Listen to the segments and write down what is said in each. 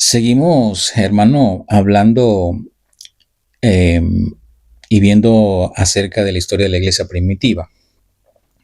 Seguimos, hermano, hablando eh, y viendo acerca de la historia de la iglesia primitiva.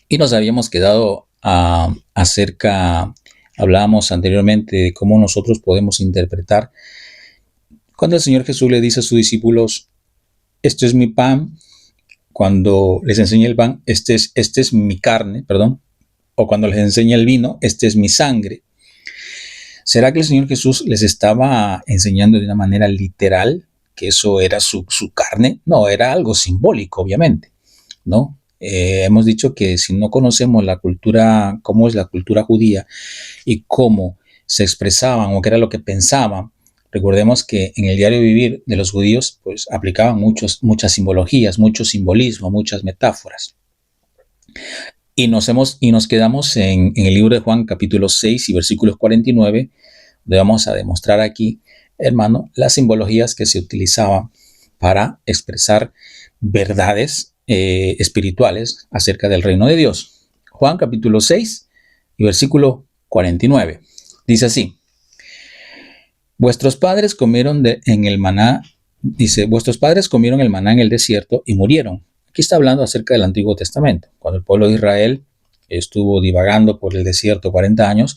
Y nos habíamos quedado hablábamos anteriormente de cómo nosotros podemos interpretar cuando el Señor Jesús le dice a sus discípulos, esto es mi pan, cuando les enseña el pan, este es mi carne, perdón, o cuando les enseña el vino, este es mi sangre. ¿Será que el Señor Jesús les estaba enseñando de una manera literal que eso era su carne? No, era algo simbólico, obviamente, ¿no? Hemos dicho que si no conocemos la cultura, cómo es la cultura judía y cómo se expresaban o qué era lo que pensaban, recordemos que en el diario vivir de los judíos, pues aplicaban muchas simbologías, mucho simbolismo, muchas metáforas. Y nos quedamos en el libro de Juan, capítulo 6 y versículos 49, donde vamos a demostrar aquí, hermano, las simbologías que se utilizaban para expresar verdades espirituales acerca del reino de Dios. Juan, capítulo 6 y versículo 49. Dice así, vuestros padres comieron en el maná, dice, vuestros padres comieron el maná en el desierto y murieron. Aquí está hablando acerca del Antiguo Testamento. Cuando el pueblo de Israel estuvo divagando por el desierto 40 años,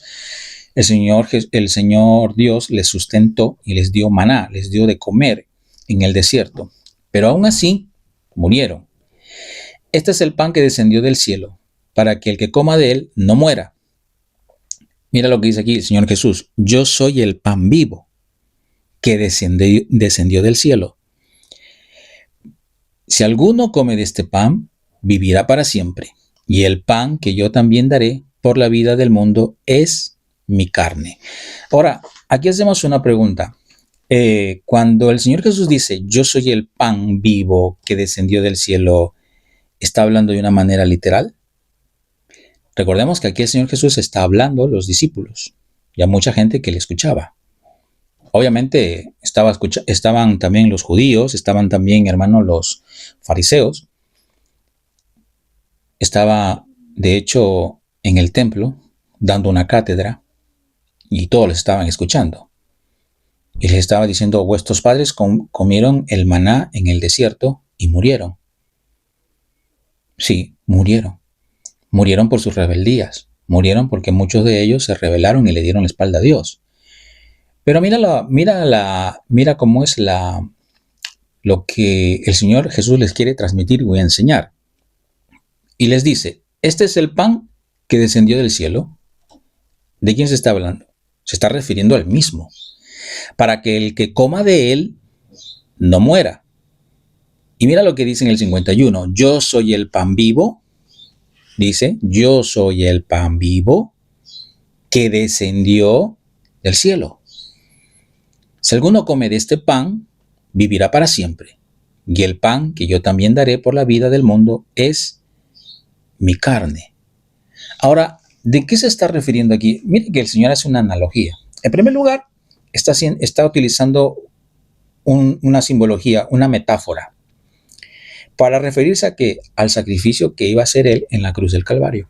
el Señor Dios les sustentó y les dio maná, les dio de comer en el desierto. Pero aún así, murieron. Este es el pan que descendió del cielo, para que el que coma de él no muera. Mira lo que dice aquí el Señor Jesús. Yo soy el pan vivo que descendió del cielo. Si alguno come de este pan, vivirá para siempre. Y el pan que yo también daré por la vida del mundo es mi carne. Ahora, aquí hacemos una pregunta. Cuando el Señor Jesús dice, yo soy el pan vivo que descendió del cielo, ¿está hablando de una manera literal? Recordemos que aquí el Señor Jesús está hablando a los discípulos y a mucha gente que le escuchaba. Obviamente estaban también los judíos, estaban también, hermanos, los fariseos. Estaba, de hecho, en el templo dando una cátedra y todos les estaban escuchando. Y les estaba diciendo, vuestros padres comieron el maná en el desierto y murieron. Sí, murieron. Murieron por sus rebeldías. Murieron porque muchos de ellos se rebelaron y le dieron la espalda a Dios. Pero mira cómo es lo que el Señor Jesús les quiere transmitir y enseñar. Y les dice, este es el pan que descendió del cielo. ¿De quién se está hablando? Se está refiriendo al mismo. Para que el que coma de él no muera. Y mira lo que dice en el 51. Yo soy el pan vivo. Dice, yo soy el pan vivo que descendió del cielo. Si alguno come de este pan, vivirá para siempre. Y el pan que yo también daré por la vida del mundo es mi carne. Ahora, ¿de qué se está refiriendo aquí? Mire que el Señor hace una analogía. En primer lugar, está utilizando una simbología, una metáfora, para referirse al sacrificio que iba a hacer Él en la cruz del Calvario.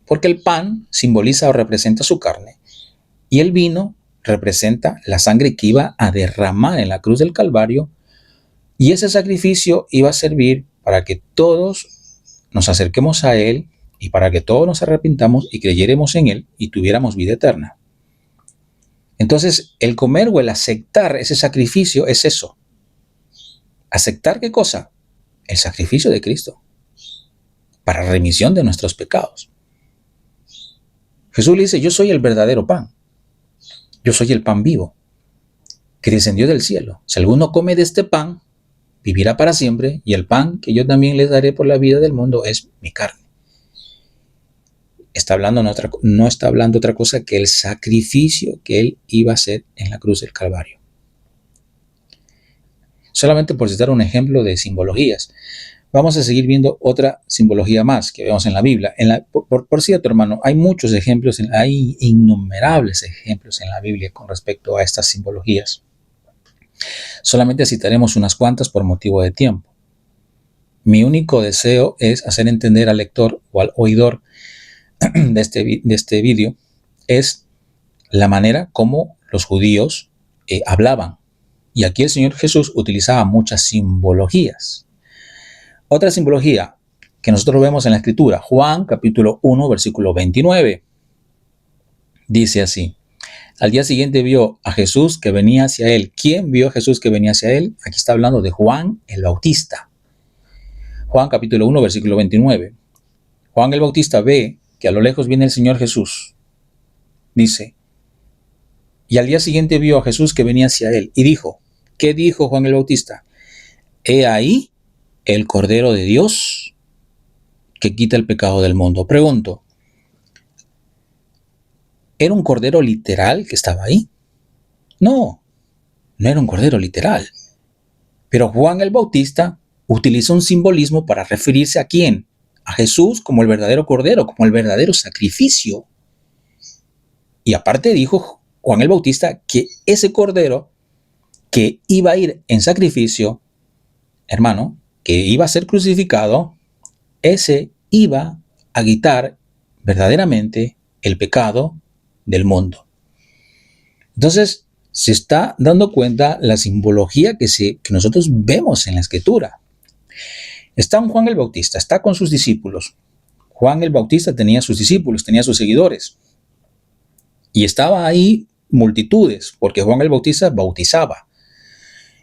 Porque el pan simboliza o representa su carne y el vino representa la sangre que iba a derramar en la cruz del Calvario, y ese sacrificio iba a servir para que todos nos acerquemos a Él y para que todos nos arrepintamos y creyéramos en Él y tuviéramos vida eterna. Entonces, el comer o el aceptar ese sacrificio es eso. ¿Aceptar qué cosa? El sacrificio de Cristo para remisión de nuestros pecados. Jesús le dice, yo soy el verdadero pan. Yo soy el pan vivo que descendió del cielo. Si alguno come de este pan, vivirá para siempre, y el pan que yo también les daré por la vida del mundo es mi carne. No está hablando otra cosa que el sacrificio que Él iba a hacer en la cruz del Calvario. Solamente por citar un ejemplo de simbologías. Vamos a seguir viendo otra simbología más que vemos en la Biblia. Por cierto, hermano, hay muchos ejemplos, hay innumerables ejemplos en la Biblia con respecto a estas simbologías. Solamente citaremos unas cuantas por motivo de tiempo. Mi único deseo es hacer entender al lector o al oidor de este vídeo es la manera como los judíos hablaban. Y aquí el Señor Jesús utilizaba muchas simbologías. Otra simbología que nosotros vemos en la Escritura, Juan capítulo 1, versículo 29, dice así: al día siguiente vio a Jesús que venía hacia él. ¿Quién vio a Jesús que venía hacia él? Aquí está hablando de Juan el Bautista. Juan capítulo 1, versículo 29. Juan el Bautista ve que a lo lejos viene el Señor Jesús. Dice, y al día siguiente vio a Jesús que venía hacia él y dijo, ¿qué dijo Juan el Bautista? He ahí el Cordero de Dios que quita el pecado del mundo. Pregunto, ¿era un cordero literal que estaba ahí? No, no era un cordero literal. Pero Juan el Bautista utilizó un simbolismo para referirse a quién, a Jesús como el verdadero cordero, como el verdadero sacrificio. Y aparte dijo Juan el Bautista que ese cordero que iba a ir en sacrificio, hermano, que iba a ser crucificado, ese iba a quitar verdaderamente el pecado del mundo. Entonces, se está dando cuenta la simbología que nosotros vemos en la Escritura. Está un Juan el Bautista, está con sus discípulos. Juan el Bautista tenía sus discípulos, tenía sus seguidores. Y estaba ahí multitudes, porque Juan el Bautista bautizaba.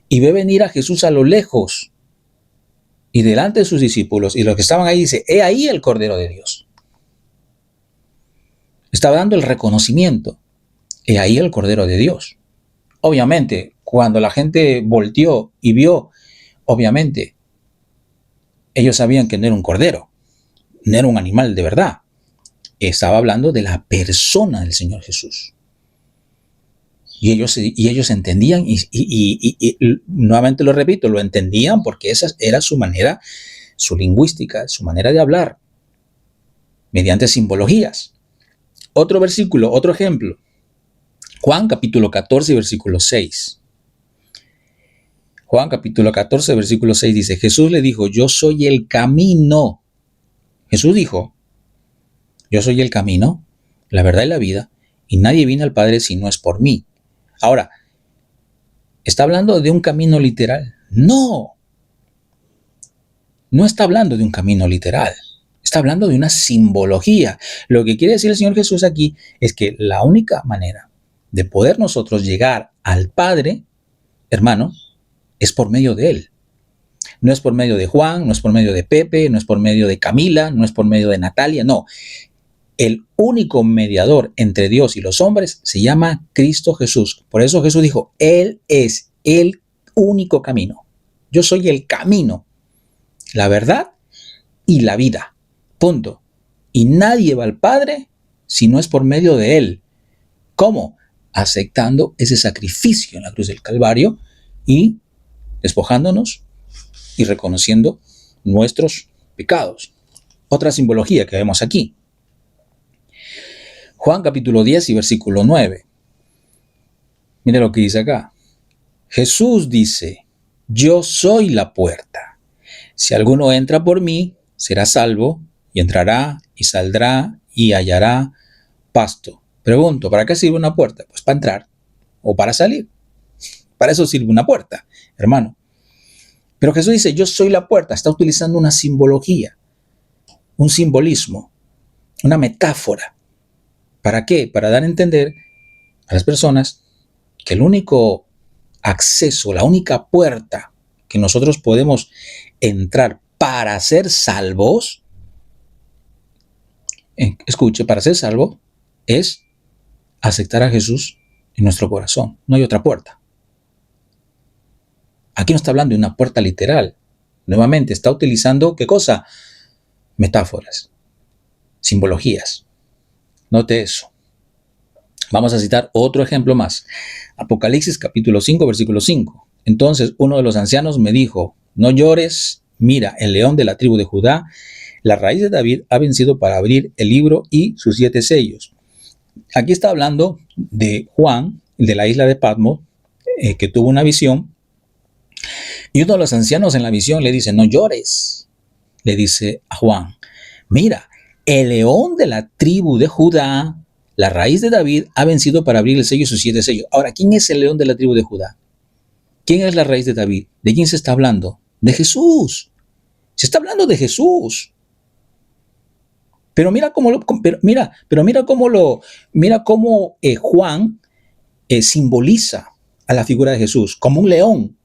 Y ve venir a Jesús a lo lejos. Y delante de sus discípulos, y los que estaban ahí, dice, he ahí el Cordero de Dios. Estaba dando el reconocimiento. He ahí el Cordero de Dios. Obviamente, cuando la gente volteó y vio, obviamente, ellos sabían que no era un cordero, no era un animal de verdad. Estaba hablando de la persona del Señor Jesús. Y ellos entendían, y nuevamente lo repito, lo entendían porque esa era su manera, su lingüística, su manera de hablar, mediante simbologías. Otro versículo, otro ejemplo. Juan capítulo 14, versículo 6. Juan capítulo 14, versículo 6 dice, Jesús le dijo, yo soy el camino. Jesús dijo, yo soy el camino, la verdad y la vida, y nadie viene al Padre si no es por mí. Ahora, ¿está hablando de un camino literal? No. No está hablando de un camino literal. Está hablando de una simbología. Lo que quiere decir el Señor Jesús aquí es que la única manera de poder nosotros llegar al Padre, hermano, es por medio de Él. No es por medio de Juan, no es por medio de Pepe, no es por medio de Camila, no es por medio de Natalia, no. El único mediador entre Dios y los hombres se llama Cristo Jesús. Por eso Jesús dijo, Él es el único camino. Yo soy el camino, la verdad y la vida. Punto. Y nadie va al Padre si no es por medio de Él. ¿Cómo? Aceptando ese sacrificio en la cruz del Calvario y despojándonos y reconociendo nuestros pecados. Otra simbología que vemos aquí. Juan capítulo 10 y versículo 9. Mire lo que dice acá. Jesús dice, yo soy la puerta. Si alguno entra por mí, será salvo y entrará y saldrá y hallará pasto. Pregunto, ¿para qué sirve una puerta? Pues para entrar o para salir. Para eso sirve una puerta, hermano. Pero Jesús dice, yo soy la puerta. Está utilizando una simbología, un simbolismo, una metáfora. ¿Para qué? Para dar a entender a las personas que el único acceso, la única puerta que nosotros podemos entrar para ser salvos, escuche, para ser salvo es aceptar a Jesús en nuestro corazón. No hay otra puerta. Aquí no está hablando de una puerta literal. Nuevamente, está utilizando, ¿qué cosa? Metáforas, simbologías. Note eso. Vamos a citar otro ejemplo más. Apocalipsis capítulo 5, versículo 5. Entonces uno de los ancianos me dijo, no llores, mira, el león de la tribu de Judá, la raíz de David, ha vencido para abrir el libro y sus 7 sellos. Aquí está hablando de Juan, de la isla de Patmos, que tuvo una visión. Y uno de los ancianos en la visión le dice, no llores. Le dice a Juan, mira, el león de la tribu de Judá la raíz de David ha vencido para abrir el sello y sus 7 sellos. Ahora, ¿quién es el león de la tribu de Judá? ¿Quién es la raíz de David? ¿De quién se está hablando? De Jesús. Se está hablando de Jesús. Pero mira cómo Juan simboliza a la figura de Jesús como un león.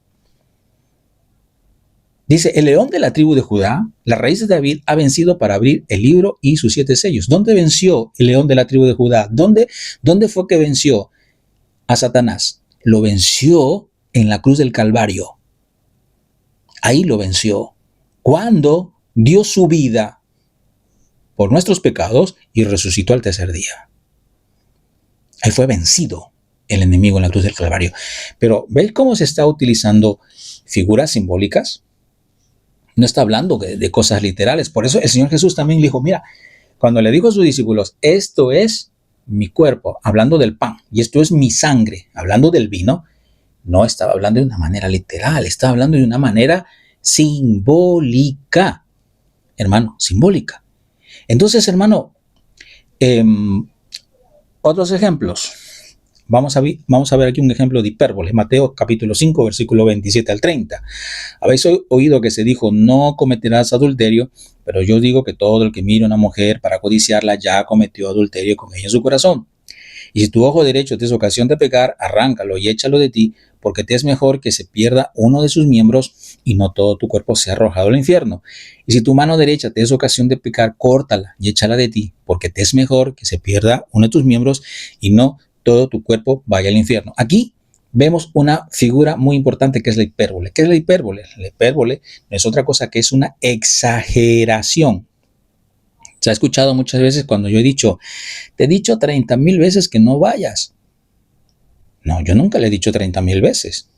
Dice, el león de la tribu de Judá, la raíz de David, ha vencido para abrir el libro y sus 7 sellos. ¿Dónde venció el león de la tribu de Judá? ¿Dónde fue que venció a Satanás? Lo venció en la cruz del Calvario. Ahí lo venció. Cuando dio su vida por nuestros pecados y resucitó al tercer día. Ahí fue vencido el enemigo en la cruz del Calvario. Pero ¿ves cómo se está utilizando figuras simbólicas? No está hablando de cosas literales. Por eso el Señor Jesús también le dijo, mira, cuando le dijo a sus discípulos, esto es mi cuerpo, hablando del pan, y esto es mi sangre, hablando del vino, no estaba hablando de una manera literal, estaba hablando de una manera simbólica. Hermano, simbólica. Entonces, hermano, otros ejemplos. Vamos a ver aquí un ejemplo de hipérbole. Mateo capítulo 5, versículo 27 al 30. Habéis oído que se dijo, no cometerás adulterio, pero yo digo que todo el que mire a una mujer para codiciarla ya cometió adulterio con ella en su corazón. Y si tu ojo derecho te es ocasión de pecar, arráncalo y échalo de ti, porque te es mejor que se pierda uno de sus miembros y no todo tu cuerpo sea arrojado al infierno. Y si tu mano derecha te es ocasión de pecar, córtala y échala de ti, porque te es mejor que se pierda uno de tus miembros y no todo tu cuerpo vaya al infierno. Aquí vemos una figura muy importante que es la hipérbole. ¿Qué es la hipérbole? La hipérbole no es otra cosa que es una exageración. Se ha escuchado muchas veces cuando yo he dicho, te he dicho 30,000 veces que no vayas. No, yo nunca le he dicho 30,000 veces.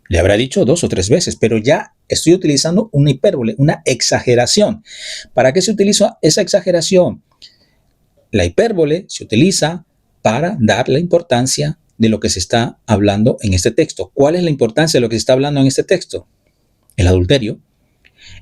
Le habrá dicho 2 o 3 veces, pero ya estoy utilizando una hipérbole, una exageración. ¿Para qué se utiliza esa exageración? La hipérbole se utiliza para dar la importancia de lo que se está hablando en este texto. ¿Cuál es la importancia de lo que se está hablando en este texto? El adulterio.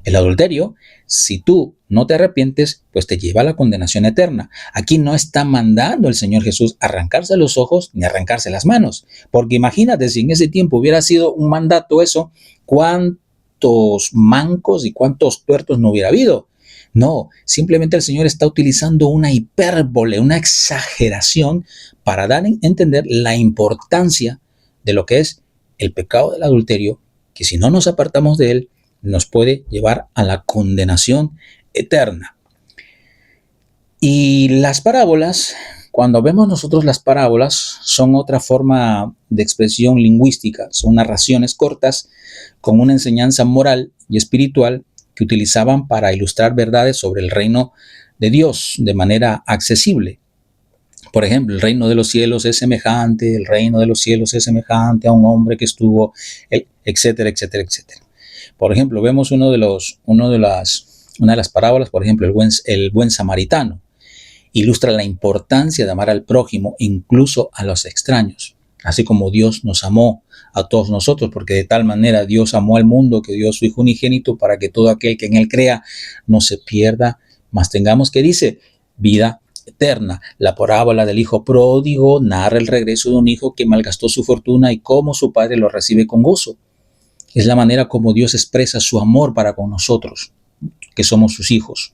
El adulterio, si tú no te arrepientes, pues te lleva a la condenación eterna. Aquí no está mandando el Señor Jesús arrancarse los ojos ni arrancarse las manos. Porque imagínate, si en ese tiempo hubiera sido un mandato eso, cuántos mancos y cuántos tuertos no hubiera habido. No, simplemente el Señor está utilizando una hipérbole, una exageración para dar a entender la importancia de lo que es el pecado del adulterio, que si no nos apartamos de él, nos puede llevar a la condenación eterna. Y las parábolas, cuando vemos nosotros las parábolas, son otra forma de expresión lingüística, son narraciones cortas con una enseñanza moral y espiritual que utilizaban para ilustrar verdades sobre el reino de Dios de manera accesible. Por ejemplo, el reino de los cielos es semejante, el reino de los cielos es semejante a un hombre que estuvo, etcétera, etcétera, etcétera. Por ejemplo, vemos una de las parábolas, por ejemplo, el buen samaritano. Ilustra la importancia de amar al prójimo, incluso a los extraños. Así como Dios nos amó a todos nosotros, porque de tal manera Dios amó al mundo que dio su Hijo unigénito para que todo aquel que en él crea no se pierda, mas tengamos, que dice, vida eterna. La parábola del hijo pródigo narra el regreso de un hijo que malgastó su fortuna y cómo su padre lo recibe con gozo. Es la manera como Dios expresa su amor para con nosotros, que somos sus hijos.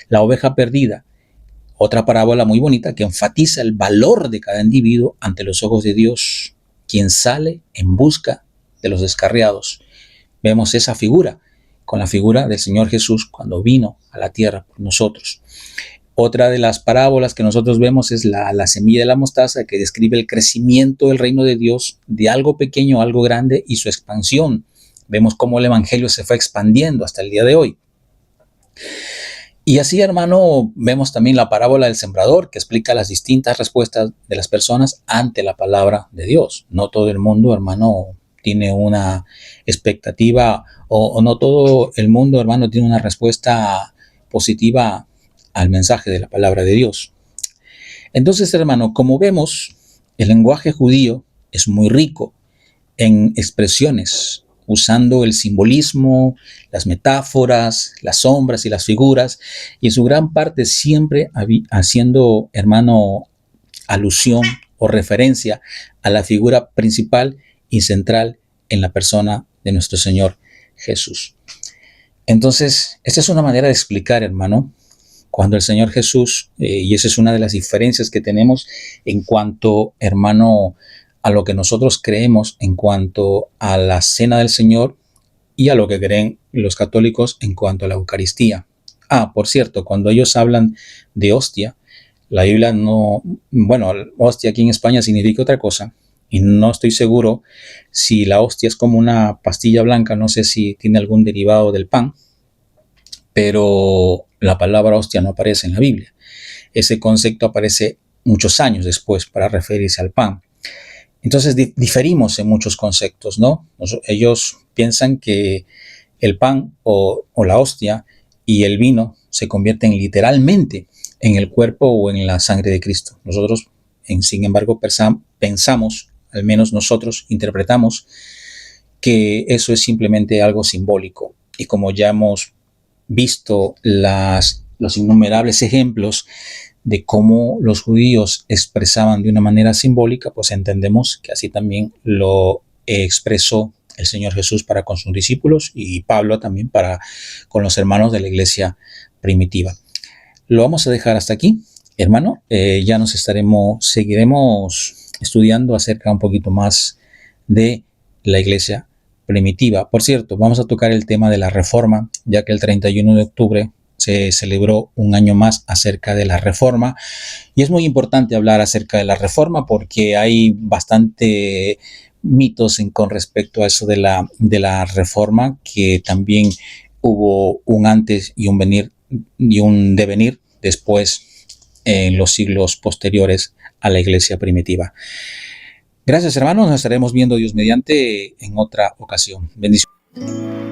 La oveja perdida, otra parábola muy bonita que enfatiza el valor de cada individuo ante los ojos de Dios, quien sale en busca de los descarriados. Vemos esa figura con la figura del Señor Jesús cuando vino a la tierra por nosotros. Otra de las parábolas que nosotros vemos es la semilla de la mostaza, que describe el crecimiento del reino de Dios de algo pequeño a algo grande y su expansión. Vemos cómo el evangelio se fue expandiendo hasta el día de hoy. Y así, hermano, vemos también la parábola del sembrador, que explica las distintas respuestas de las personas ante la palabra de Dios. No todo el mundo, hermano, tiene una expectativa, o no todo el mundo, hermano, tiene una respuesta positiva al mensaje de la palabra de Dios. Entonces, hermano, como vemos, el lenguaje judío es muy rico en expresiones, usando el simbolismo, las metáforas, las sombras y las figuras, y en su gran parte siempre haciendo, hermano, alusión o referencia a la figura principal y central en la persona de nuestro Señor Jesús. Entonces, esta es una manera de explicar, hermano, cuando el Señor Jesús, y esa es una de las diferencias que tenemos en cuanto, hermano, a lo que nosotros creemos en cuanto a la cena del Señor y a lo que creen los católicos en cuanto a la Eucaristía. Por cierto, cuando ellos hablan de hostia, la Biblia no, bueno, hostia aquí en España significa otra cosa, y no estoy seguro si la hostia es como una pastilla blanca, no sé si tiene algún derivado del pan, pero la palabra hostia no aparece en la Biblia. Ese concepto aparece muchos años después para referirse al pan. Entonces diferimos en muchos conceptos, ¿no? Ellos piensan que el pan o la hostia y el vino se convierten literalmente en el cuerpo o en la sangre de Cristo. Nosotros, sin embargo, pensamos, al menos nosotros interpretamos, que eso es simplemente algo simbólico. Y como ya hemos visto los innumerables ejemplos de cómo los judíos expresaban de una manera simbólica, pues entendemos que así también lo expresó el Señor Jesús para con sus discípulos y Pablo también para con los hermanos de la iglesia primitiva. Lo vamos a dejar hasta aquí, hermano. Ya seguiremos estudiando acerca un poquito más de la iglesia primitiva. Por cierto, vamos a tocar el tema de la Reforma, ya que el 31 de octubre se celebró un año más acerca de la Reforma. Y es muy importante hablar acerca de la Reforma porque hay bastante mitos con respecto a eso de la Reforma, que también hubo un antes y un devenir después en los siglos posteriores a la iglesia primitiva. Gracias, hermanos. Nos estaremos viendo, Dios mediante, en otra ocasión. Bendiciones.